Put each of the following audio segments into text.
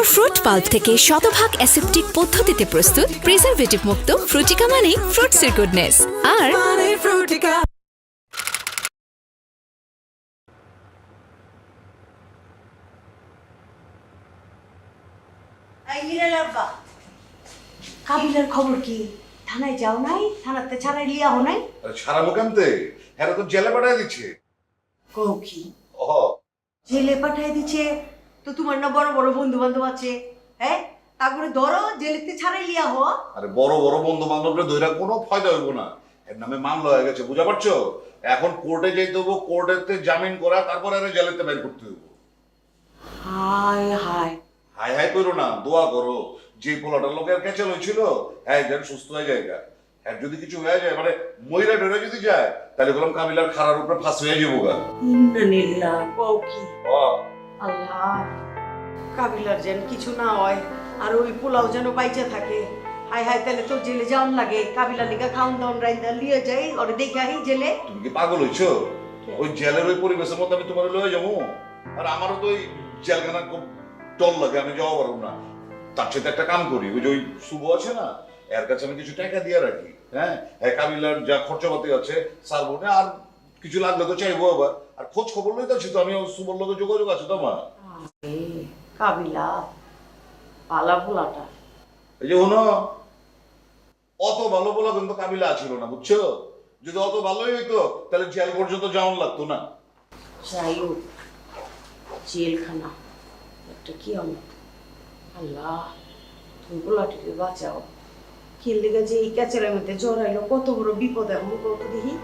Pure fruit pulp থেকে শতভাগ aseptic পদ্ধতিতে প্রস্তুত প্রিজারভেটিভ মুক্ত ফ্রুটিকা মানে ফ্রুটসের গুডনেস। আর কাবিলার খবর কি? থানায় যাও নাই? থানাতে ছাড়াই লিয়া হো নাই? ছাড়াবো কেমতে? এরা তো জেলে পাঠায় দিচ্ছে। কও কি? ওহ, জেলে পাঠাই দিচ্ছে? তো তোমার না বড় বড় বন্ধু বান্ধব আছে, হ্যাঁ? তারপরে ধরো জেলেতে ছাড়াই লিয়া হওয়া। আরে বড় বড় বন্ধু বান্ধবরা ধইরা কোনো ফায়দা হইব না। এর নামে মামলা হয়ে গেছে, বুঝা পারছো? এখন কোর্টে যাইতে হবো, কোর্টেতে জামিন করা, তারপর এর জেলেতে বের করতে হইব। হায় হায়, হাই হাই করো না, দোয়া করো যে পোলাটার লোকের ক্যাচেল হয়েছিল হ্যাঁ যেন সুস্থ হয়ে যায়। আর যদি কিছু হয়ে যায় মানে মহিলা ডরে যদি যায় তাহলে বললাম কাবিলার খারার উপরে ফাঁস হয়ে যাবো গা। ইন্দ্রনীলা কও কি? ও, আল্লাহ, কাবিলার যেন কিছু না হয় আর ওই পোলাও যেন বাইচা থাকে। হায় হায়, তাহলে তো জেলে যাওয়ান লাগে। কাবিলার লিগা খাওন দাওন রাইন্দা লিয়ে যাই, ওরে দেখে আহি জেলে। তুমি কি পাগল হইছো? ওই জেলের ওই পরিবেশের মধ্যে আমি তোমার লয়ে যাবো? আর আমারও তো ওই জেলখানা খুব টল লাগে, আমি যাওয়া পারবো না। তার সাথে একটা কাম করি, ওই যে ওই শুভ আছে না, এর কাছে আমি কিছু টাকা দিয়ে রাখি। হ্যাঁ, কাবিলার যা খরচাপাতি আছে সারবো না, আর কিছু লাগলে তো চাইবো আবার। আর খোঁজ খবর লইতে আছি তো, আমি শুভর লোকের যোগাযোগ আছে তো আমার। কাবিলা পালা পোলাটা। এই যে হনো, অত ভালো বলা কিন্তু কাবিলা ছিল না, বুঝছো? যদি অত ভালোই হইতো তাহলে জেল পর্যন্ত যাওয়ান লাগতো না। যাই হোক, জেলখানা একটা কি আমার। আল্লাহ, তুমি পোলাটিকে বাঁচাও। কি লেগে যে এই ক্যাচের মধ্যে জড়াইলো, কত বড় বিপদ এখন কত দেখি।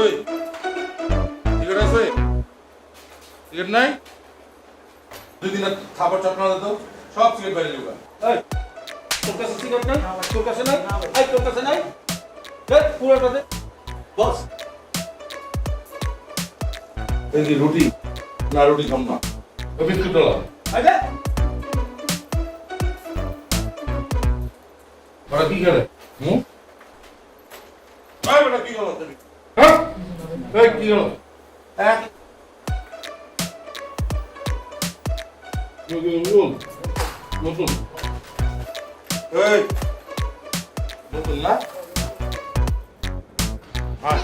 এই, টিকিট আছে? টিকিট নাই? দুই দিনের খাবার চটনা দিত, সব টিকিট বাইরে যাবে। এই, তোর কাছে সিগারেট নাই? তোর কাছে নাই? এই, তোর কাছে নাই? এই, পুরোটা দে। বস। এই যে রুটি, না রুটি খাম না, ওই বিস্কুট ডালা। এই দে। ওরা কি করে? হুম? এই বেটা কি গেল তুমি? হ্যাঁ? এই কি গেল? এক নতুন নতুন এই নতুন না? হ্যাঁ।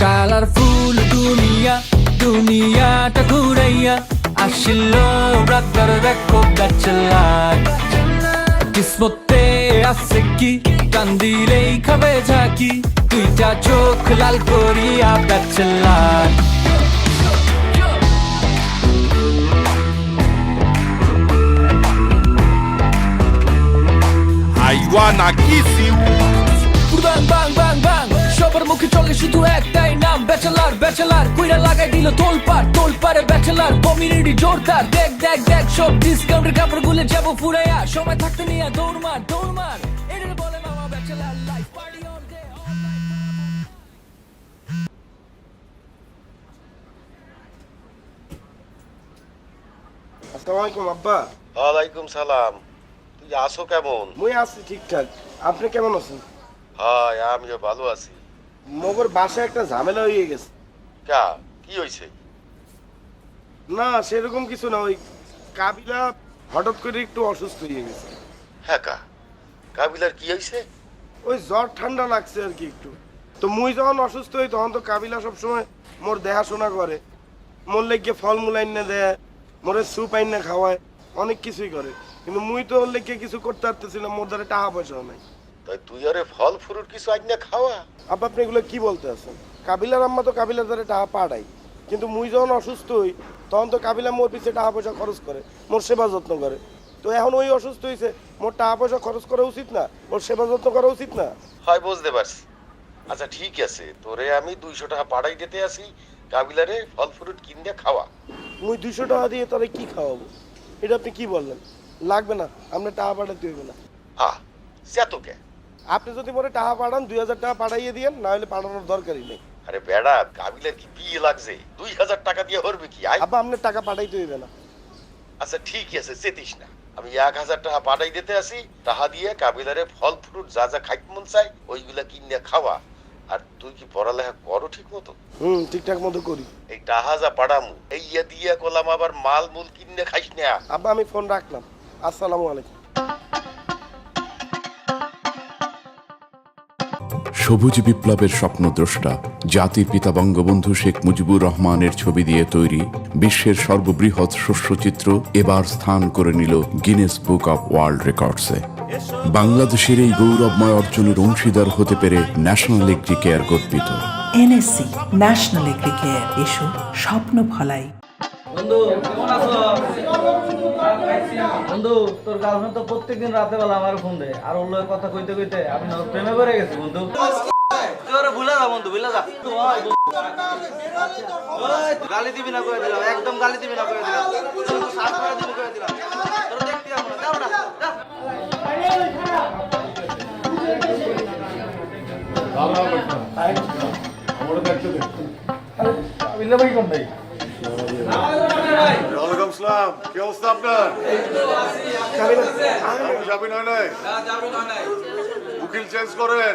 কালারফুল দুনিয়া দুনিয়াটা ঘুরাইয়া আসিল ব্রাদার দেখো ব্যাচেলার কিসমতে আছে কি কান্দিলেই খাবে ঝাঁকি দুইটা চোখ লাল করিয়া bachelor I wanna kiss you. বাং বাং বাং বাং সবার মুখে চলে শুধু একটাই নাম ব্যাচেলার ব্যাচেলার কইরা লাগাই দিল তোলপাড়ে ব্যাচেলার কমিউনিটি জোরদার দেখ দেখ দেখ সব ডিসকাউন্টের কাপড় গুলে যাবো ফুরাইয়া সময় থাকতে নিয়ে দৌড় মার এটার বলে মামা bachelor life party on day আসসালামু আলাইকুম আব্বা। ওয়ালাইকুম সালাম। তুই আসো কেমন? মুই আছি ঠিকঠাক। আপনি কেমন আছেন? হয় আমিও ভালো আছি। মগর বাসায় একটা ঝামেলা হয়ে গেছে। কা কি হইছে? না সেরকম কিছু না, ওই কাবিলা হঠাৎ করে একটু অসুস্থ হয়ে গেছে। হ্যাঁ কা কাবিলার কি হইছে? ওই জ্বর ঠান্ডা লাগছে আর কি একটু। তো মুই যখন অসুস্থ হই তখন তো কাবিলা সবসময় মোর দেখাশোনা করে, মোর লেগে ফলমূল আইনে দেয়, মোরে স্যুপ আইনে খাওয়ায়, অনেক কিছুই করে। কিন্তু মুই তো ওর লেগে কিছু করতে পারতেছি না, মোর দ্বারা টাকা পয়সাও নাই। তাই তুই আরে ফল ফ্রুট কিছু আজ না খাওয়া? আপনি এগুলো কি বলতে আছেন? কাবিলার আম্মা তো কাবিলার দ্বারা টাকা পাঠাই, কিন্তু মুই যখন অসুস্থ হই তখন তো কাবিলা মোর পিছিয়ে টাকা পয়সা খরচ করে, মোর সেবা যত্ন করে। তো এখন ওই অসুস্থ হয়েছে, মোর টাকা পয়সা খরচ করা উচিত না? ওর সেবা যত্ন করা উচিত না? হয় বুঝতে পারছি। আচ্ছা ঠিক আছে, তোরে আমি 200 টাকা পাঠাই দিতে আসি, কাবিলারে ফল ফ্রুট কিনে খাওয়া। মুই 200 টাকা দিয়ে তাহলে কি খাওয়াবো? এটা আপনি কি বললেন? লাগবে না, আপনি টাকা পাঠাতে হইবে না। আহ সে তো কে? আপনি যদি মোরে টাকা পাঠান 2000 টাকা পাঠাইয়ে দিয়েন, না হলে পাঠানোর দরকারই নেই। আরে বেড়া কাবিলার কি বিয়ে লাগছে? 2000 টাকা দিয়ে হরবে কি? আই আব্বা আপনার টাকা পাঠাইতে হইবে না। আচ্ছা ঠিক আছে, চেতিস না। আমি 1000 টাকা পাঠাই দিতে আসি, টাকা দিয়ে কাবিলারে ফল ফ্রুট যা যা খাইতে মন চাই ওইগুলা কিনে খাওয়া। আর তুই কি পড়ালেখা করো ঠিক মতো? ঠিকঠাক মতো করি। এই টাকা যা পাঠামু এই দিয়ে কলাম আবার মাল মূল কিনে খাইস না। আব্বা আমি ফোন রাখলাম। আসসালামু আলাইকুম। সবুজ বিপ্লবের স্বপ্নদ্রষ্টা জাতির পিতা বঙ্গবন্ধু শেখ মুজিবুর রহমানের ছবি দিয়ে তৈরি বিশ্বের সর্ববৃহৎ শস্যচিত্র এবার স্থান করে নিল গিনেস বুক অব ওয়ার্ল্ড রেকর্ডসে। বাংলাদেশের এই গৌরবময় অর্জনের অংশীদার হতে পেরে ন্যাশনাল এগ্রি কেয়ার গর্বিত। এনএসসি ন্যাশনাল এগ্রি কেয়ার, এসো স্বপ্ন ফলাই। বন্ধু কেমন আছো? বন্ধু তোর গার্লফ্রেন্ড তো প্রত্যেকদিন রাতে বেলা আমার ফোন দেয়, আর ওর লগে কথা কইতে কইতে আমি না প্রেমে পড়ে গেছি বন্ধু। তোরে ভুলে যা বন্ধু, ভুলে যা। গালি দিবি না কইয়া দিলাম, একদম গালি দিবি না কইয়া দিলাম, সাত করে দিবি কইয়া দিলাম। তোর দেখতে যাবো না, যাও না যা। আমার দেখতে দে। বিল্লা ভাই কোন ভাই? ওয়ালাইকুম আসসালাম। কি অবস্থা আপনার? যাবেন হয় নাই? উকিল চেঞ্জ করেন,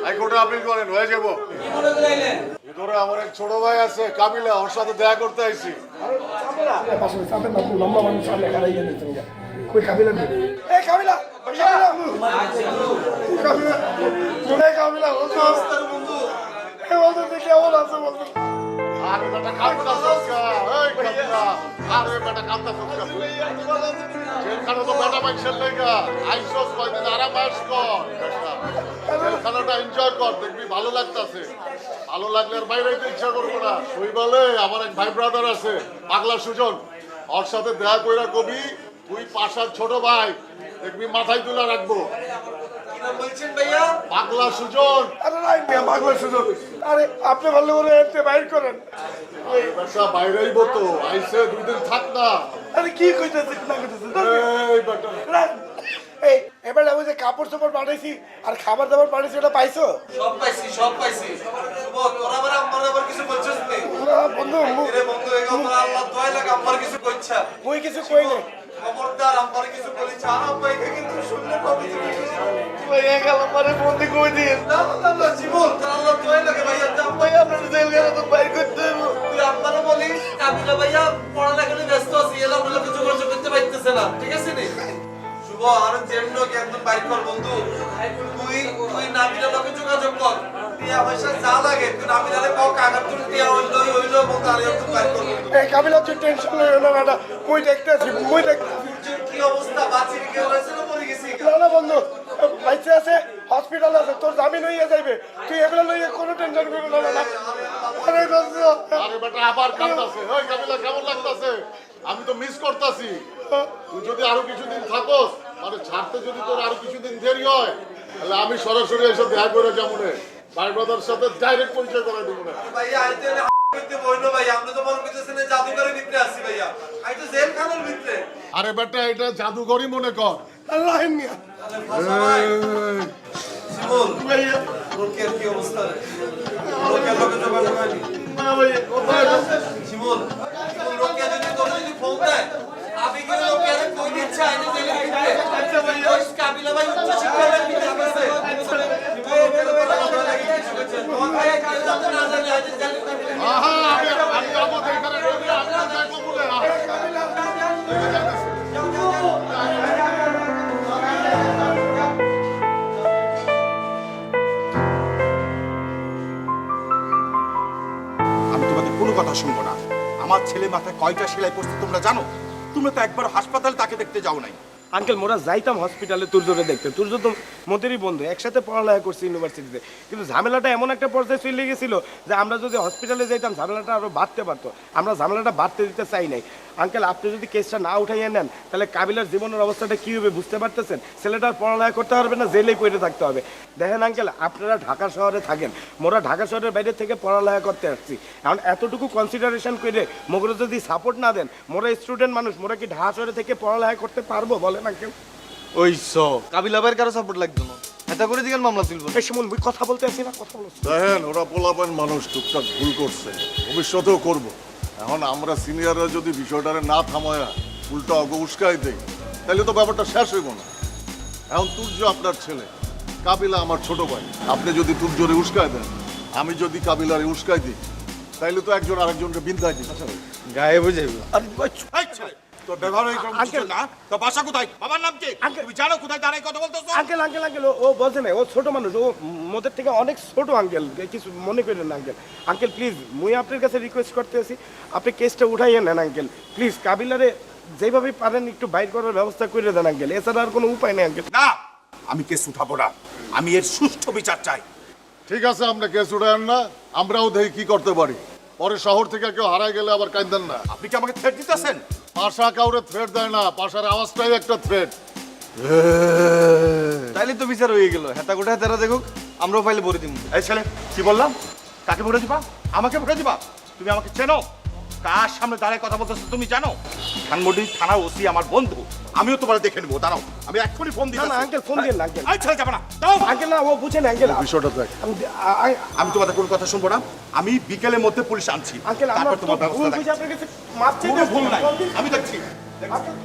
হাইকোর্টে আপিল করেন, হয়ে যাবো। ভিতরে আমার এক ছোট ভাই আছে কাবিলা, ওর সাথে দেখা করতে আইছি। লম্বা মানুষ সামনে খাড়াইয়ে নিচ্ছেন। কই কাবিলা? এই কাবিলা, কাবিলা, কাবিলা, কাবিলা, বন্ধু, এই বন্ধু তুই কেমন আছো বন্ধু? আরে বেটা কান্দা সস্কা, এই কাবিলা, আরে বেটা কান্দা সস্কা। জেলখানা তো বেটা মাইছেন লেগা, আইসস কয়দিন আরাম আস কর। জেলখানাটা এনজয় কর, দেখবি ভালো লাগতাছে। ভালো লাগলে আর বাইরে যেতে ইচ্ছা করবো না। ওই বলে আমার এক ভাই ব্রাদার আছে পাগলা সুজন, ওর সাথে দেখা কইরা কবি তুই পাশার ছোট ভাই, দেখবি মাথায় তুলা রাখবো। বলছেন ভাইয়া? পাগলা সুজন। আরে নাই মিয়া, পাগলা সুজন। আরে আপনি ভালো করে এতে বাইর করেন। এই বেটা বাইরেই বতো, আইসে 2 দিন থাক না। আরে কি কইতেছিস না কইতেছিস? এই বেটা এই এবার ওই যে কাপড় চোপড় পাঠাইছি আর খাবার দাবার পাঠাইছি, ওটা পাইছো? সব পাইছি, সব পাইছি। তোর আবার আমার আবার কিছু বলছিস নি? বন্ধু রে বন্ধু, এই কথা আল্লাহ দোয়া লাগে আমার কিছু কইছা। মুই কিছু কই নাই। খবরদার আমার কিছু বলিস, আর ভাইকে কিন্তু শুনলে কবি ওই গেল পরে বন্দি কই দিন। না না না জীবন, আল্লাহ দোয়া লাগে ভাইয়া, যাও ভাই আপনার জেল গেলে তো বাইর করতে হবে। তুই আমারও বলিস কাবিলা ভাইয়া পড়ালেখা নিয়ে ব্যস্ত আছে, এলা বলে কিছু করতে পারতেছে না, ঠিক আছে নি? শুভ আর জেন্য কি একদম বাইর কর বন্ধু। তুই নাবিলা লোকে যোগাযোগ কর, টিয়া পয়সা যা লাগে তুই নাবিলারে কও, কাগজ তুই টিয়া হইলো বলতে আর একদম বাইর কর বন্ধু। এই কাবিলা তুই টেনশন লইও না বেটা, মুই দেখতেছি, মুই দেখতেছি। কি অবস্থা, বাঁচি কি হয়েছে না মরে গেছি? না না বন্ধু, বাইচে আছে, হসপিটাল আছে, তোর জামিন হইয়া যাইবে। তুই এগুলো লইয়া কোনো টেনশন করবি না না। আরে দোস্ত, আরে বেটা আবার কাঁদতাছে। ওই কাবিলা কেমন লাগতাছে? আমি তো মিস করতাছি। তুই যদি আরো কিছুদিন থাকোস, মানে ছাড়তে যদি তোর আরো কিছুদিন দেরি হয়, তাহলে আমি সরাসরি এসে দেখা করে যাবো রে। ভাই ব্রাদার সাথে ডাইরেক্ট পরিচয় করে দেবো না। ভাইয়া আইতে করতে বইলো ভাই, আমরা তো মনে করতেছি না জাদুঘরের ভিতরে আছি ভাইয়া, আই তো জেলখানার ভিতরে। আরে বেটা এটা জাদুঘরই মনে কর। আল্লাহ মিয়া। জীবন ভাইয়া, লোকের কি অবস্থা রে? লোকের লোকে যোগাযোগ হয়নি না ভাইয়া, কোথায় আছে? জীবন, লোকে যদি তোর যদি ফোন দেয়, আমি কি লোকের কই দিচ্ছে আইনে জেলে আচ্ছা ভাইয়া। আমি তোমাদের কোনো কথা শুনবো না। আমার ছেলে মাথায় কয়টা সেলাই পড়ছে তোমরা জানো? তোমরা তো একবার হাসপাতালে তাকে দেখতে যাও নাই। আঙ্কেল মোরা যাইতাম হসপিটালে তুর্যরে দেখতে, তুর্য তো মোদেরই বন্ধু, একসাথে পড়ালেখা করছি ইউনিভার্সিটিতে, কিন্তু ঝামেলাটা এমন একটা পর্যায়ে চলে গেছিল যে আমরা যদি হসপিটালে যাইতাম ঝামেলাটা আরো বাড়তে পারতো। আমরা ঝামেলাটা বাড়তে দিতে চাই নাই। আঙ্কেল আপনি যদি কেসটা না উঠাইয়া নেন তাহলে কাবিলার জীবনের অবস্থাটা কী হবে বুঝতে পারতেছেন? ছেলেটার পড়ালেখা করতে পারবে না, জেলেই পড়ে থাকতে হবে। দেখেন আঙ্কেল আপনারা ঢাকা শহরে থাকেন, মোরা ঢাকা শহরের বাইরে থেকে পড়ালেখা করতে আসছি। এখন এতটুকু কনসিডারেশন করে মোগরা যদি সাপোর্ট না দেন, মোরা স্টুডেন্ট মানুষ, মোরা কি ঢাকা শহরে থেকে পড়ালেখা করতে পারবো বলেন আঙ্কেল? ওই কাবিলা ভাইয়ের কারো সাপোর্ট লাগতো না, এটা করে দিকেন মামলা তুলবো। এই শিমুল মুই কথা বলতে আসি না, কথা বলছি। দেখেন ওরা পোলাপান মানুষ, টুকটাক ভুল করছে, ভবিষ্যতেও করব। এখন আমরা সিনিয়ররা যদি বিষয়টারে না থামায়া উল্টা অগ উস্কাই দেই তাহলে তো ব্যাপারটা শেষ হইব না। এখন তুর্য আপনার ছেলে, কাবিলা আমার ছোট ভাই। আপনি যদি তুর্যরে উস্কাই দেন, আমি যদি কাবিলারে উস্কাই দিই, তাইলে তো একজন আরেকজনকে বিন্দায় দিতে হবে। গায়ে বুঝাইব। তোর ব্যবহার না তো বাসা কোথায়? বাবার নাম কি? তুমি জানো কোথায় দাঁড়াই কথা বলতেছো? আঙ্কেল আঙ্কেল আঙ্কেল ও বলছে না, ও ছোট মানুষ, ও মোদের থেকে অনেক ছোট আঙ্কেল, কিছু মনে করেন না আঙ্কেল। আঙ্কেল প্লিজ মুই আপনার কাছে রিকোয়েস্ট করতে আছি, আপনি কেসটা উঠাইয়ে নেন আঙ্কেল প্লিজ। কাবিলারে যেভাবে পারেন একটু বাইর করার ব্যবস্থা করে দেন আঙ্কেল, এছাড়া আর কোনো উপায় নেই আঙ্কেল। না, আমি কেস উঠাবো না, আমি এর সুষ্ঠু বিচার চাই। ঠিক আছে, আমরা কেস উঠায়েন না, আমরাও দেখি কি করতে পারি। পরে শহর থেকে কেউ হারাই গেলে আবার কাঁদেন না। আপনি কি আমাকে থ্রেট দিতেছেন? পাশা কাউরে থ্রেট দেয় না, পাশার আওয়াজটাই একটা থ্রেট। তাইলে তো বিচার হয়ে গেল। হেতা গোটা হেতারা দেখুক, আমরাও পাইলে ভরে দিব। এই ছেলে কি বললাম? কাকে ভরে দিবা? আমাকে ভরে দিবা? তুমি আমাকে চেনো? কার সামনে দাঁড়ায় কথা বলতেছো তুমি জানো? ধানমন্ডি থানা ওসি আমার বন্ধু, আমিও তোমার দেখে নেবো। দাঁড়াও, আমি এক্ষুনি ফোন দিই। না আঙ্কেল ফোন দিন আঙ্কেল। এই ছেলে যাবে না, দাও। আঙ্কেল না, ও বুঝেন আঙ্কেল বিষয়টা দেখ। আমি তোমাদের কোনো কথা শুনবো না। আমি বিকেলের মধ্যে পুলিশ আনছি, আঙ্কেল আমরা তারপর তোমার ব্যবস্থা ভুল দেখছি। বুঝে আপনার কাছে মাপ চাইতে কোনো ভুল নাই, ফোন দিন। আমি দেখছি। আঙ্কেল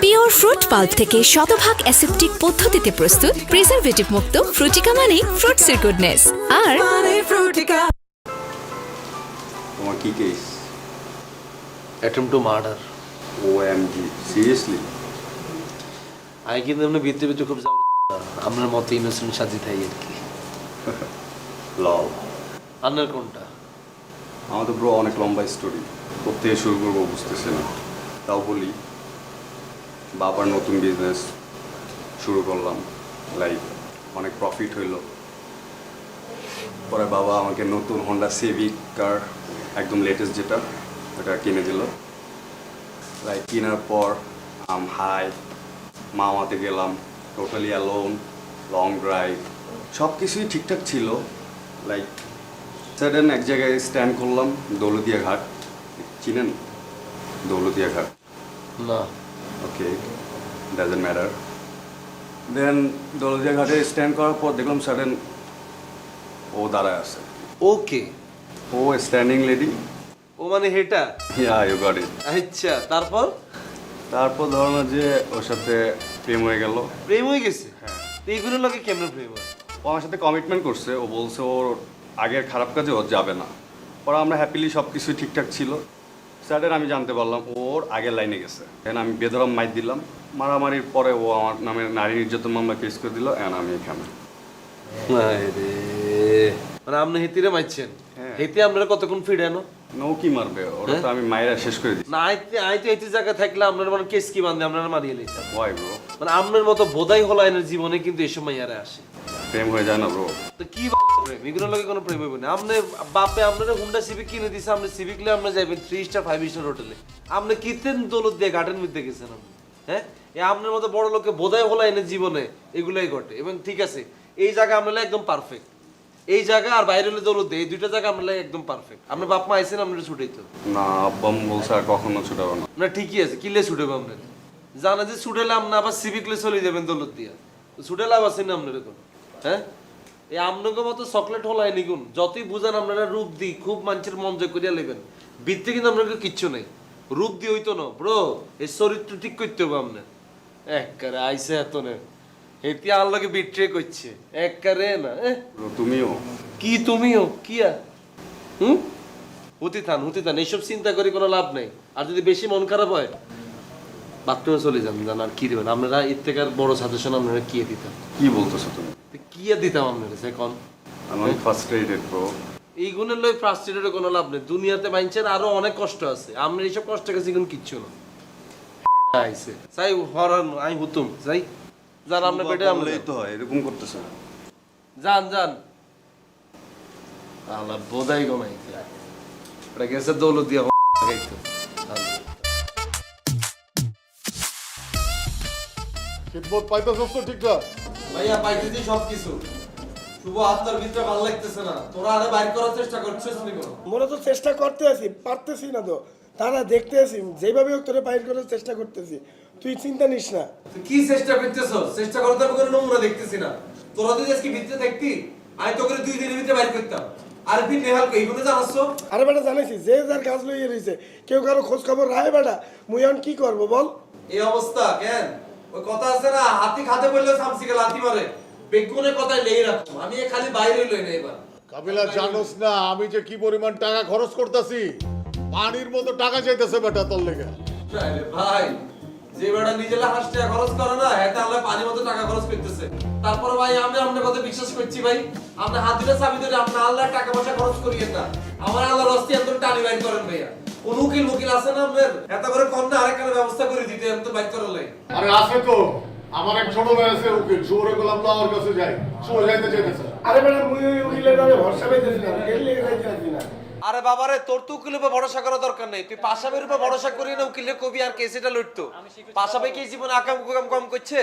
পিওর ফ্রুট পাল্প থেকে শতভাগ অ্যাসেপ্টিক পদ্ধতিতে প্রস্তুত, প্রিজারভেটিভ মুক্ত ফ্রুটিকা মানে ফ্রুটসের গুডনেস। আর তোমার কি case? Attempt to murder. OMG, seriously? আমি কিন্তু এমনি ভিতরে ভিতরে খুব যাও আপনার মতে ইনোসেন্ট সাজি থাই আর কি। লল। আপনার কোনটা? আমার তো ব্রো অনেক লম্বা স্টোরি, কোথেকে শুরু করবো বুঝতেছি না। তাও বলি, বাবার নতুন বিজনেস শুরু করলাম, লাইক অনেক প্রফিট হইলো। পরে বাবা আমাকে নতুন হন্ডা সিভিক কার, একদম লেটেস্ট যেটা, ওটা কিনে দিল। লাইক কেনার পর হাই মামাতে গেলাম, টোটালি অ্যালোন, লং ড্রাইভ, সব কিছুই ঠিকঠাক ছিল। লাইক সাডেন এক জায়গায় স্ট্যান্ড করলাম, দৌলতিয়া ঘাট, চিনেন দৌলতিয়া ঘাট? না। ওকে, ডাজেন্ট ম্যাটার। দেন দৌলতিয়া ঘাটে স্ট্যান্ড করার পর দেখলাম সাডেন ও দাঁড়ায় আছে। ওকে, ও স্ট্যান্ডিং লেডি। ও মানে হেটা? ইয়া, ইউ গট ইট। আচ্ছা, তারপর? তারপর ধরো না যে ওর সাথে প্রেম হয়ে গেল। প্রেম হয়ে গেছে? হ্যাঁ। এইগুলোর লোকে কেমন প্রেম হয়? ও আমার সাথে কমিটমেন্ট করছে, ও বলছে ওর আগের খারাপ কাজে ও যাবে না। পরে আমরা হ্যাপিলি সব কিছুই ঠিকঠাক ছিল। স্যাডেন আমি জানতে পারলাম ওর আগের লাইনে গেছে। দেন আমি বেদরম মাইর দিলাম, মারামারির পরে ও আমার নামে নারী নির্যাতন মামলা কেস করে দিল, অ্যান্ড আমি এখানে। মানে আপনি হেতিরে মারছেন? হ্যাঁ। হেতি আপনারা কতক্ষণ ফিরানো? নৌ কি মারবে, ওরা তো আমি মায়েরা শেষ করে দিচ্ছি। না, আইতে হেতি জায়গায় থাকলে আপনার মানে কেস কি বান্ধে আপনারা মারিয়ে লইতেন। Y bro? মানে আপনার মতো বোধাই হলো আইনের জীবনে কিন্তু এই সময় ইয়ারে আসে। প্রেম হয়ে যায় না ব্রো? তো কি প্রেম? এগুলোর লোকে কোনো প্রেম হইব না। আপনার বাপে আপনারা হুন্ডা সিভিক কিনে দিছে, আপনি সিভিক লে আপনি যাবেন 3 স্টার 5 স্টার হোটেলে। আপনি কিতেন দৌলত দিয়ে গার্ডেন মধ্যে গেছেন আপনি? হ্যাঁ, এই আপনার মতো বড় লোকে বোধাই হলো আইনের জীবনে এগুলাই ঘটে। এবং ঠিক আছে, এই জায়গা আপনারা একদম পারফেক্ট। এই জায়গা আর বাইরে হলে দৌলত এই দুইটা জায়গা আমরা একদম পারফেক্ট আপনার বাপ মা আইসেন আপনারা ছুটেই তো না আব্বা আম্মু বলছে আর কখনো ছুটাবো না। না ঠিকই আছে কিলে ছুটেবো আপনার জানা যে ছুটেলাম না আবার সিভিকলে চলে যাবেন দৌলত দিয়া ছুটে লাভ আছেন না আপনার এখন হ্যাঁ এই আপনাকে মতো চকলেট হলাই নিগুন যতই বুঝান আপনারা রূপ দিই খুব মানুষের মন জয় করিয়া নেবেন বৃত্তি কিন্তু আপনাকে কিচ্ছু নেই রূপ দিয়ে হইতো না ব্রো এই চরিত্র ঠিক করতে হবে আপনার একবারে আইসে এত নে এটি আল্লাহকে বিট্রে করছে একবারে না তুমিও কি তুমিও কি হতে থান এইসব চিন্তা করে কোনো লাভ নেই আর যদি বেশি মন খারাপ হয় বাথরুমে চলে যান জান আর কি দেবেন আপনারা এর থেকে আর বড় সাজেশন আপনারা কি দিতাম কি বলতেছো তুমি? কি দিতাম আপনারা সে কন আমি ফার্স্ট্রেটেড ব্রো। এই গুণের লই ফ্রাস্ট্রেটেড কোনো লাভ নেই দুনিয়াতে মাইনছেন আরো অনেক কষ্ট আছে আমরা এইসব কষ্ট কাছে এখন কিচ্ছু না আইছে সাই হরান আই হুতুম যাই জান আমরা পেটে আমরা বললেই তো হয় এরকম করতেছে। যান আল্লাহ বোধাই গনাই এটা গেছে দৌলত দিয়া গাইতো ঠিকমত পাইতেছস তো ঠিকঠাক? ভাইয়া পাইতেছি সবকিছু শুভ আত্মার ভিতরে ভালো লাগতেছে না তোরা আরে বাইর করার চেষ্টা করছিস নি কোনো মোরা তো চেষ্টা করতে আছি পারতেছি না তো তারা দেখতে আছি যেভাবে হোক তোরে বাইর করার চেষ্টা করতেছি তুই চিন্তা নিস না। তুই কি চেষ্টা করতেছস চেষ্টা করতে হবে কোনো নমুনা দেখতেছি না তোরা যদি আজকে ভিতরে দেখতি আমি তো করে 2 দিনের ভিতরে বাইর করতাম আর তুই নেহাল কই কোনে জানাসছো আরে বেটা জানিস যে যার কাজ লইয়ে রইছে কেউ কারো খোঁজ খবর রায় বেটা মুই এখন কি করব বল এই অবস্থা কেন ওই কথা আছে না হাতি খাতে বললে সামসিকে লাথি মারে বেগুনে কথাই লেই রাখো আমি খালি বাইরে লই না এবার কাবিলা জানোস না আমি যে কি পরিমাণ টাকা খরচ করতেছি পানির মতো টাকা চাইতেছে বেটা তোর লেগে। আরে ভাই যে বেটা নিজেলা হাসতে খরচ করে না এটা আল্লাহ পানি মতো টাকা খরচ করতেছে তারপর ভাই আমি আপনার কথা বিশ্বাস করছি ভাই আপনি হাত দিলে চাবি ধরে আপনি আল্লাহ টাকা পয়সা খরচ করিয়েন না আমার আল্লাহর রস্তি এত টানি বাইর করেন ভাইয়া কোন উকিল আছে না আপনার এত করে কন্যা আরেকখানে ব্যবস্থা করে দিতে এত বাইর করে লাই আরে আছে তো আমার এক ছোট ভাই আছে উকিল শুভরে গোলাম লাওয়ার কাছে যাই শুভ যাইতে চাইতেছে। আরে বেটা মুই ওই উকিলের নামে ভরসা পাইতেছি না গেলে যাইতে আসি না। আরে বাবারে তোর তো উকিলের উপর ভরসা করার দরকার নেই তুই পাশাবের উপর ভরসা করি না উকিলের কবি আর কেসেটা লড়তো পাশাবে কি জীবনে আকাম কুকাম কম করছে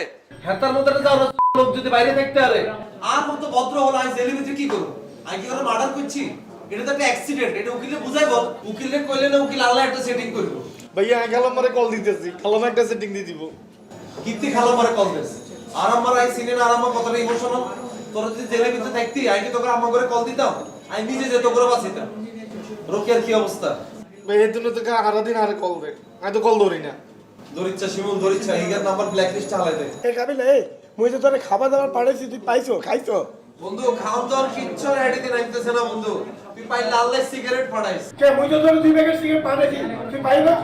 হেতার মধ্যে যাও লোক যদি বাইরে দেখতে আরে আর মতো ভদ্র হলো আমি জেলের ভিতরে কি করব আমি কি করে মার্ডার করছি এটা তো একটা অ্যাক্সিডেন্ট এটা উকিলে বুঝাই বল উকিলে কইলে না উকিল আল্লাহ একটা সেটিং করব ভাইয়া খালাম মারে কল দিতেছি খালাম একটা সেটিং দিয়ে দিব কিত্তি খালো মারে কল দিস আর আমার আই সিনে আর আমার কতটা ইমোশনাল তোর যদি জেলের ভিতরে থাকতি আমি কি তোকে আম্মা করে কল দিতাম আমি নিজে যেত করে বাঁচিতাম রোকের কি অবস্থা ভাই এর জন্য তো সারা দিন আরে কল দে আমি তো কল ধরি না দরিচ্ছা শিমুল দরিচ্ছা ইগার নাম্বার ব্ল্যাক লিস্ট হালাই দেয় এ কাবিলা এই মুই তো তোরে খাবার দাবার পাঠাইছি তুই পাইছো খাইছো বন্ধু খাওন তো আর কিচ্ছু হেডিতে নাইতেছে না বন্ধু তুই পাইলে আল্লাহ সিগারেট ফাড়াইস কে মুই তো তোরে 2 প্যাকেট সিগারেট পাঠাইছি তুই পাই না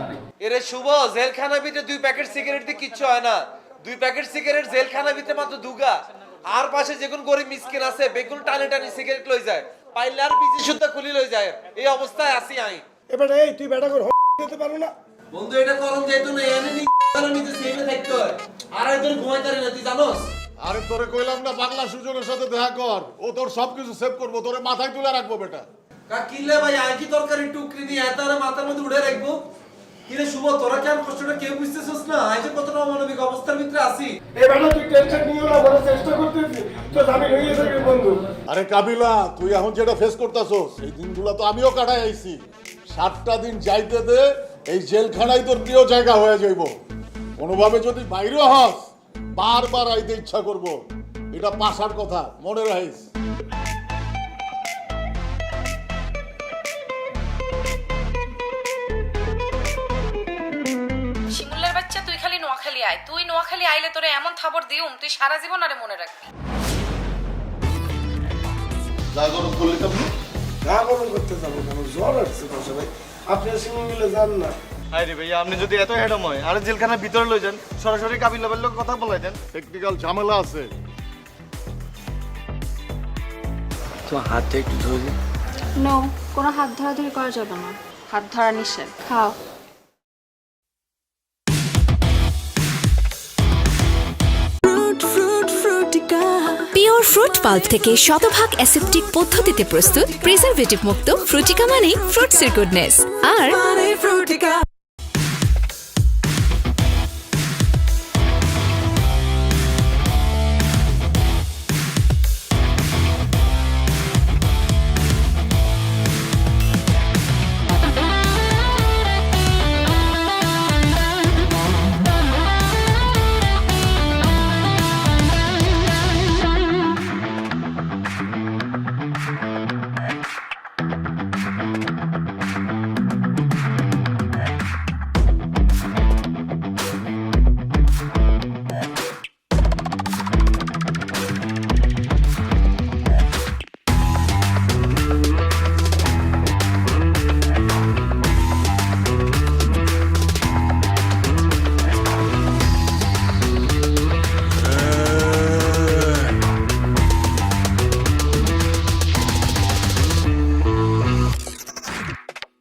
এরে শুভ জেলখানা ভিতরে 2 প্যাকেট সিগারেট দিয়ে কিচ্ছু হয় না 2 প্যাকেট সিগারেট জেলখানা ভিতরে মাত্র দুগা আর পাশে যেগুন গরিব মিসকিন আছে বেগুন টানে টানে সিগারেট লই যায় পাইলে আর বিজি শুদ্ধ খুলি লই যায় এই অবস্থায় আসি আই এবারে এই তুই বেটা কর দিতে পারো না বন্ধু এটা করন যাইতো না এনে নিতে সেমে থাকতে হয় আর একজন ঘুমাইতারে না তুই জানোস আরে তোরে কইলাম না বাংলা সুজনের সাথে দেখা কর ও তোর সবকিছু সেভ করবো তোরে মাথায় তুলে রাখবো বেটা। কা কিলে ভাই আই কি তরকারি টুকরি দিয়ে এতারে মাথার মধ্যে উড়ে রাখবো কিরে শুভ তোরা কেন কষ্টটা কেউ বুঝতেছস না আই যে কতটা অমানবিক অবস্থার ভিতরে আছি এই বেটা তুই টেনশন নিও না বড় চেষ্টা করতেছি তো আমি হইয়ে যাবে বন্ধু। আরে কাবিলা তুই এখন যেটা ফেস করতেছস এই দিনগুলো তো আমিও কাটাই আইছি 7টা দিন যাইতে দে এই জেলখানায় তোর প্রিয় জায়গা হয়ে যাইব কোনোভাবে যদি বাইরে হস বারবার আইতে ইচ্ছা করব এটা পাশার কথা মনে রাখিস। শিমুলের বাচ্চা তুই খালি নোয়াখালী আয় তুই নোয়াখালী আইলে তোরে এমন থাবর দিউম তুই সারা জীবন আরে মনে রাখবি যা গরম করলি তুমি গা গরম করতে যাবো কেন জ্বর আসছে পাশে ভাই আপনি শিমুল মিলে যান না। আরে ভাইয়া আপনি যদি এত হেডম হয় আরে জেলখানার ভিতরে লই যান সরাসরি কাবিলা বললে কথা বলাই দেন টেকনিক্যাল ঝামেলা আছে। তো হাতটা একটু ধরে নো কোনো হাত ধরাধরি করা যাবে না হাত ধরা নিষেধ খাও পিওর ফ্রুট পাল্প থেকে শতভাগ অ্যাসেপ্টিক পদ্ধতিতে প্রস্তুত প্রিজারভেটিভ মুক্ত ফ্রুটিকা মানে ফ্রুটসের গুডনেস আর